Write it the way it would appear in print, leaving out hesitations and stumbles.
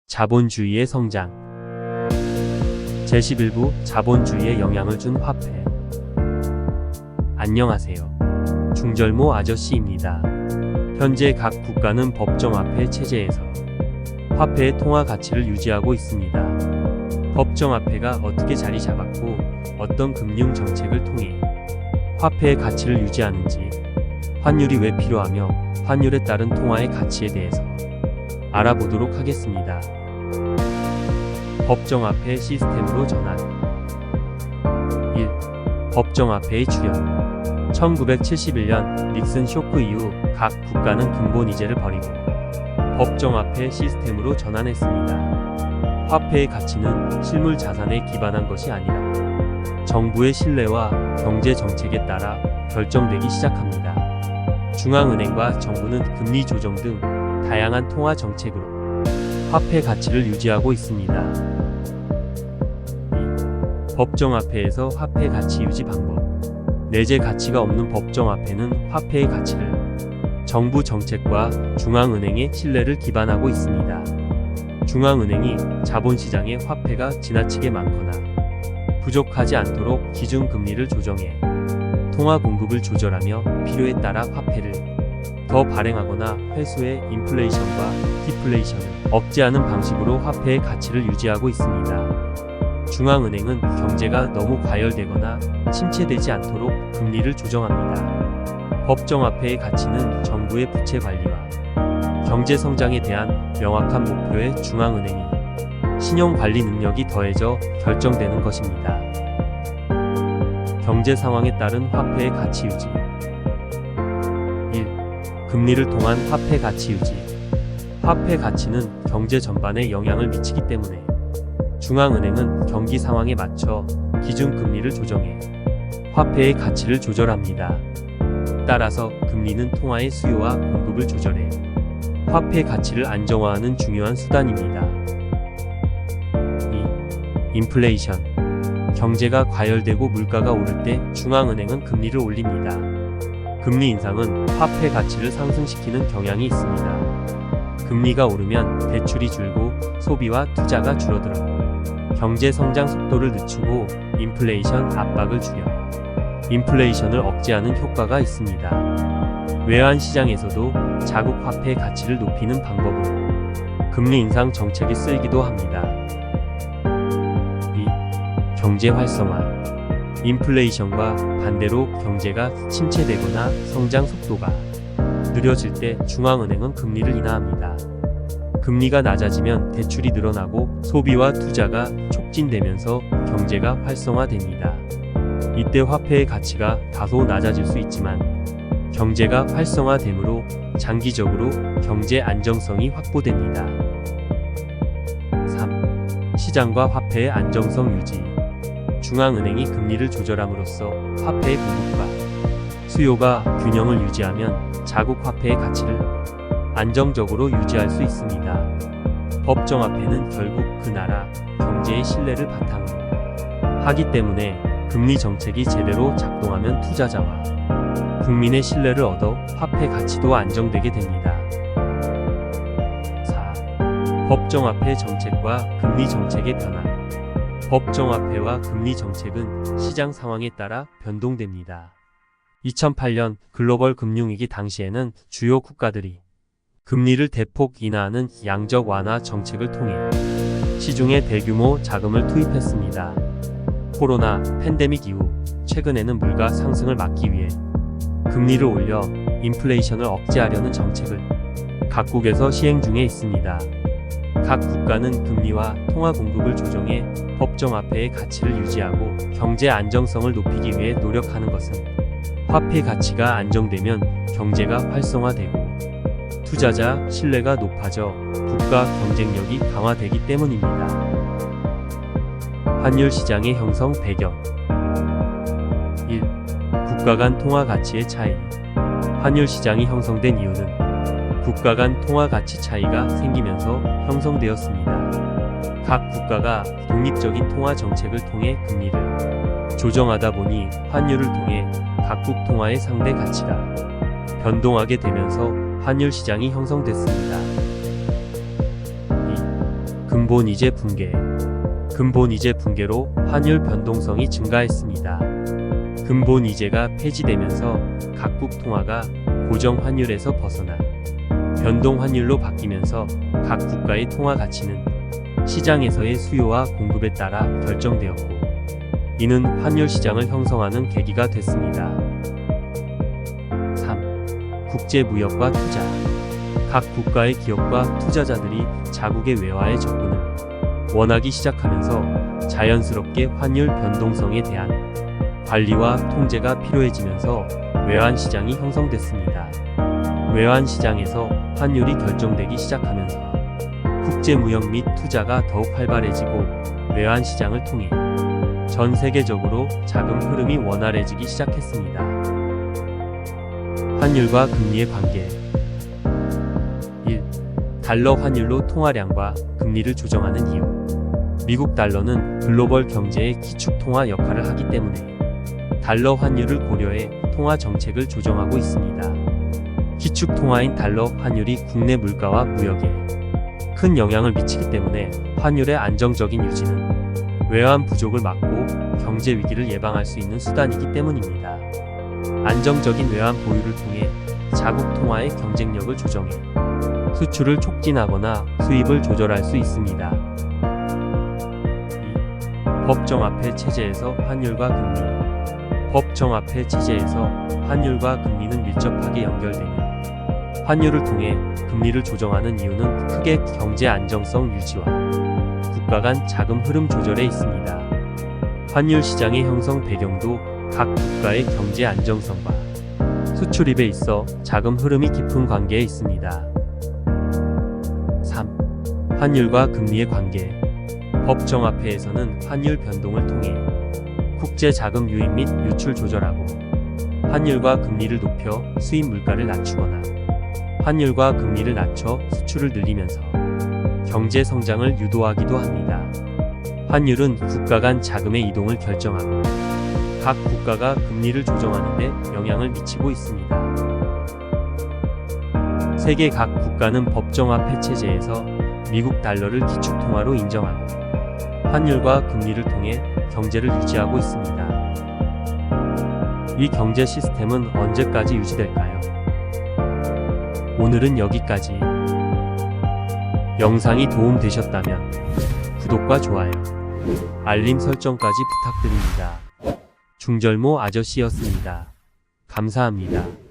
자본주의의 성장. 제11부 자본주의에 영향을 준 화폐. 안녕하세요. 중절모 아저씨입니다. 현재 각 국가는 법정화폐 체제에서 화폐의 통화 가치를 유지하고 있습니다. 법정화폐가 어떻게 자리 잡았고 어떤 금융 정책을 통해 화폐의 가치를 유지하는지, 환율이 왜 필요하며 환율에 따른 통화의 가치에 대해서 알아보도록 하겠습니다. 법정화폐 시스템으로 전환. 1. 법정화폐의 출현. 1971년 닉슨 쇼크 이후 각 국가는 근본 이제를 버리고 법정화폐 시스템으로 전환했습니다. 화폐의 가치는 실물 자산에 기반한 것이 아니라 정부의 신뢰와 경제 정책에 따라 결정되기 시작합니다. 중앙은행과 정부는 금리 조정 등 다양한 통화 정책으로 화폐 가치를 유지하고 있습니다. 2. 법정화폐에서 화폐 가치 유지 방법. 내재 가치가 없는 법정화폐는 화폐의 가치를 정부 정책과 중앙은행의 신뢰를 기반하고 있습니다. 중앙은행이 자본시장에 화폐가 지나치게 많거나 부족하지 않도록 기준금리를 조정해 통화 공급을 조절하며 필요에 따라 화폐를 더 발행하거나 회수해 인플레이션과 디플레이션을 억제하는 방식으로 화폐의 가치를 유지하고 있습니다. 중앙은행은 경제가 너무 과열되거나 침체되지 않도록 금리를 조정합니다. 법정화폐의 가치는 정부의 부채 관리와 경제 성장에 대한 명확한 목표에 중앙은행이 신용 관리 능력이 더해져 결정되는 것입니다. 경제 상황에 따른 화폐의 가치 유지. 1. 금리를 통한 화폐 가치 유지. 화폐 가치는 경제 전반에 영향을 미치기 때문에 중앙은행은 경기 상황에 맞춰 기준금리를 조정해 화폐의 가치를 조절합니다. 따라서 금리는 통화의 수요와 공급을 조절해 화폐 가치를 안정화하는 중요한 수단입니다. 2. 인플레이션. 경제가 과열되고 물가가 오를 때 중앙은행은 금리를 올립니다. 금리 인상은 화폐 가치를 상승시키는 경향이 있습니다. 금리가 오르면 대출이 줄고 소비와 투자가 줄어들어 경제 성장 속도를 늦추고 인플레이션 압박을 줄여 인플레이션을 억제하는 효과가 있습니다. 외환 시장에서도 자국 화폐 가치를 높이는 방법으로 금리 인상 정책이 쓰이기도 합니다. 2. 경제 활성화. 인플레이션과 반대로 경제가 침체되거나 성장 속도가 느려질 때 중앙은행은 금리를 인하합니다. 금리가 낮아지면 대출이 늘어나고 소비와 투자가 촉진되면서 경제가 활성화됩니다. 이때 화폐의 가치가 다소 낮아질 수 있지만 경제가 활성화되므로 장기적으로 경제 안정성이 확보됩니다. 3. 시장과 화폐의 안정성 유지. 중앙은행이 금리를 조절함으로써 화폐의 공급과 수요가 균형을 유지하면 자국 화폐의 가치를 안정적으로 유지할 수 있습니다. 법정화폐는 결국 그 나라 경제의 신뢰를 바탕으로 하기 때문에 금리 정책이 제대로 작동하면 투자자와 국민의 신뢰를 얻어 화폐 가치도 안정되게 됩니다. 4. 법정화폐 정책과 금리 정책의 변화. 법정화폐와 금리 정책은 시장 상황에 따라 변동됩니다. 2008년 글로벌 금융위기 당시에는 주요 국가들이 금리를 대폭 인하하는 양적 완화 정책을 통해 시중에 대규모 자금을 투입했습니다. 코로나 팬데믹 이후 최근에는 물가 상승을 막기 위해 금리를 올려 인플레이션을 억제하려는 정책을 각국에서 시행 중에 있습니다. 각 국가는 금리와 통화 공급을 조정해 법정화폐의 가치를 유지하고 경제 안정성을 높이기 위해 노력하는 것은 화폐 가치가 안정되면 경제가 활성화되고 투자자 신뢰가 높아져 국가 경쟁력이 강화되기 때문입니다. 환율 시장의 형성 배경. 1. 국가 간 통화 가치의 차이. 환율 시장이 형성된 이유는 국가 간 통화 가치 차이가 생기면서 형성되었습니다. 각 국가가 독립적인 통화 정책을 통해 금리를 조정하다 보니 환율을 통해 각국 통화의 상대 가치가 변동하게 되면서 환율 시장이 형성됐습니다. 2. 근본 이제 붕괴. 근본 이제 붕괴로 환율 변동성이 증가했습니다. 근본 이제가 폐지되면서 각국 통화가 고정 환율에서 벗어나 변동 환율로 바뀌면서 각 국가의 통화 가치는 시장에서의 수요와 공급에 따라 결정되었고, 이는 환율 시장을 형성하는 계기가 됐습니다. 3. 국제 무역과 투자. 각 국가의 기업과 투자자들이 자국의 외화의 접근을 원하기 시작하면서 자연스럽게 환율 변동성에 대한 관리와 통제가 필요해지면서 외환 시장이 형성됐습니다. 외환 시장에서 환율이 결정되기 시작하면서 국제 무역 및 투자가 더욱 활발해지고, 외환 시장을 통해 전 세계적으로 자금 흐름이 원활해지기 시작했습니다. 환율과 금리의 관계. 1. 달러 환율로 통화량과 금리를 조정하는 이유. 미국 달러는 글로벌 경제의 기축 통화 역할을 하기 때문에 달러 환율을 고려해 통화 정책을 조정하고 있습니다. 기축 통화인 달러 환율이 국내 물가와 무역에 큰 영향을 미치기 때문에 환율의 안정적인 유지는 외환 부족을 막고 경제 위기를 예방할 수 있는 수단이기 때문입니다. 안정적인 외환 보유를 통해 자국 통화의 경쟁력을 조정해 수출을 촉진하거나 수입을 조절할 수 있습니다. 2. 법정화폐 체제에서 환율과 금리. 법정화폐 체제에서 환율과 금리는 밀접하게 연결되며 환율을 통해 금리를 조정하는 이유는 크게 경제 안정성 유지와 국가 간 자금 흐름 조절에 있습니다. 환율 시장의 형성 배경도 각 국가의 경제 안정성과 수출입에 있어 자금 흐름이 깊은 관계에 있습니다. 3. 환율과 금리의 관계. 법정화폐에서는 환율 변동을 통해 국제 자금 유입 및 유출 조절하고, 환율과 금리를 높여 수입 물가를 낮추거나 환율과 금리를 낮춰 수출을 늘리면서 경제 성장을 유도하기도 합니다. 환율은 국가 간 자금의 이동을 결정하고 각 국가가 금리를 조정하는 데 영향을 미치고 있습니다. 세계 각 국가는 법정화폐 체제에서 미국 달러를 기축 통화로 인정하고 환율과 금리를 통해 경제를 유지하고 있습니다. 이 경제 시스템은 언제까지 유지될까요? 오늘은 여기까지. 영상이 도움되셨다면 구독과 좋아요, 알림 설정까지 부탁드립니다. 중절모 아저씨였습니다. 감사합니다.